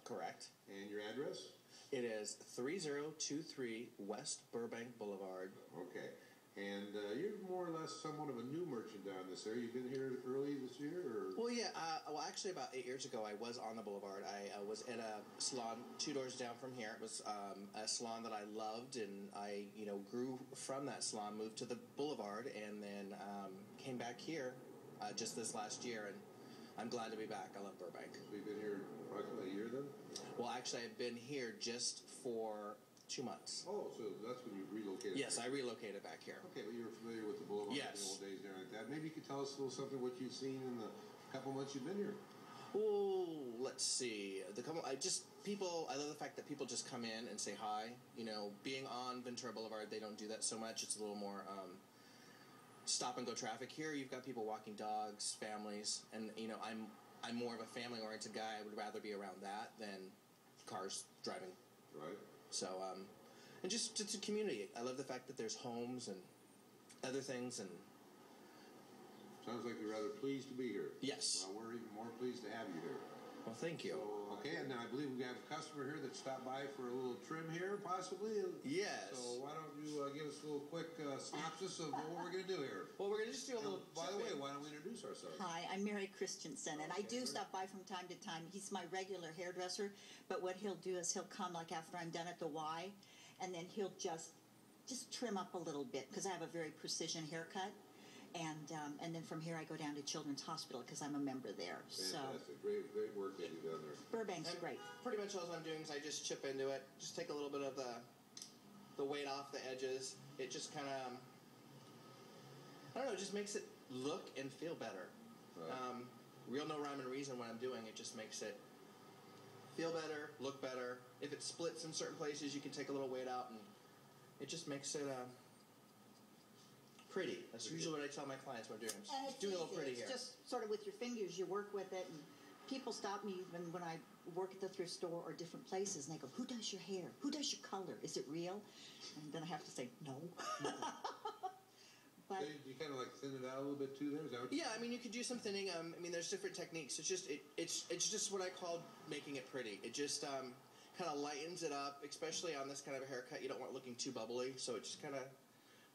Correct. And your address? It is 3023 West Burbank Boulevard. Okay. And you're more or less somewhat of a new merchant down this area. You've been here early this year? Or? Well, yeah. Well, actually, about 8 years ago, I was on the boulevard. I was at a salon 2 doors down from here. It was a salon that I loved, and I, grew from that salon, moved to the boulevard, and then came back here just this last year, and I'm glad to be back. I love Burbank. So you've been here approximately a year then? Well, actually, I've been here just for 2 months. Oh, so that's when you relocated? Yes, I relocated back here. Okay, well, you were familiar with the boulevard in the old days there like that. Maybe you could tell us a little something what you've seen in the couple months you've been here. Oh, let's see. I love the fact that people just come in and say hi. Being on Ventura Boulevard, they don't do that so much. It's a little more stop and go traffic. Here, you've got people walking dogs, families, and I'm more of a family-oriented guy. I would rather be around that than cars driving. Right. So, and just it's a community. I love the fact that there's homes and other things, and sounds like you're rather pleased to be here. Yes. Well, we're even more pleased to have you here. Well, thank you. So, okay, and now I believe we have a customer here that stopped by for a little trim here, possibly. Yes. So why don't you give us a little quick synopsis of what we're going to do here? Well, we're going to just do a little. By the way, why don't we introduce ourselves? Hi, I'm Mary Christensen, and I do stop by from time to time. He's my regular hairdresser, but what he'll do is he'll come like after I'm done at the Y, and then he'll just trim up a little bit because I have a very precision haircut. And then from here I go down to Children's Hospital because I'm a member there. Fantastic. Great work that you've done there. Burbank's great. Pretty much all I'm doing is I just chip into it. Just take a little bit of the weight off the edges. It just kind of, I don't know, it just makes it look and feel better. Right. Real no rhyme and reason when I'm doing it. Just makes it feel better, look better. If it splits in certain places, you can take a little weight out, and it just makes it pretty. That's usually what I tell my clients when I'm doing. I'm doing a little pretty here. It's just sort of with your fingers, you work with it, and people stop me even when I work at the thrift store or different places, and they go, "Who does your hair? Who does your color? Is it real?" And then I have to say, "No." But so you kind of like thin it out a little bit too there? Is that what yeah, I mean, you could do some thinning. There's different techniques. It's just what I call making it pretty. It just kind of lightens it up, especially on this kind of a haircut. You don't want it looking too bubbly, so it just kind of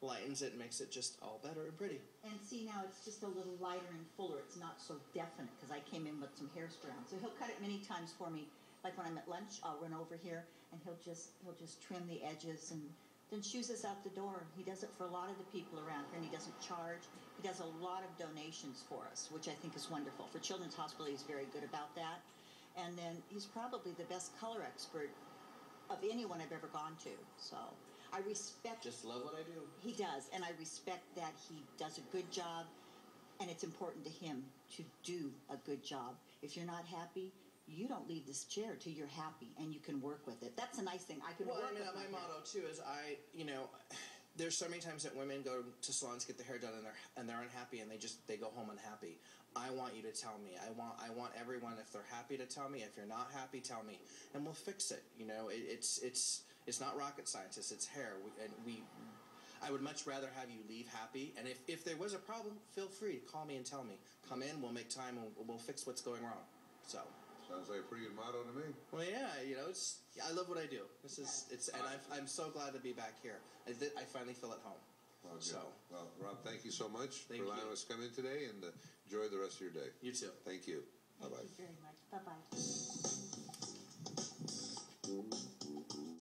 lightens it and makes it just all better and pretty. And see, now it's just a little lighter and fuller. It's not so definite because I came in with some hairspray on. So he'll cut it many times for me. Like when I'm at lunch, I'll run over here and he'll just trim the edges and then shoos us out the door. He does it for a lot of the people around here, and he doesn't charge. He does a lot of donations for us, which I think is wonderful. For Children's Hospital, he's very good about that. And then he's probably the best color expert of anyone I've ever gone to. So I respect... Just love what I do. He does, and I respect that he does a good job, and it's important to him to do a good job. If you're not happy, you don't leave this chair till you're happy, and you can work with it. That's a nice thing. I can work with my motto, too, is there's so many times that women go to salons, get their hair done, and they're unhappy, and they go home unhappy. I want you to tell me. I want everyone, if they're happy, to tell me. If you're not happy, tell me, and we'll fix it. It's not rocket science. It's hair. I would much rather have you leave happy. And if there was a problem, feel free to call me and tell me. Come in. We'll make time. And we'll fix what's going wrong. So. Sounds like a pretty good motto to me. Well, yeah. I love what I do. And I'm so glad to be back here. I finally feel at home. Well, so. Well, Rob, thank you so much for allowing us to come in today, and enjoy the rest of your day. You too. Thank you. Bye-bye. Thank you very much. Bye-bye.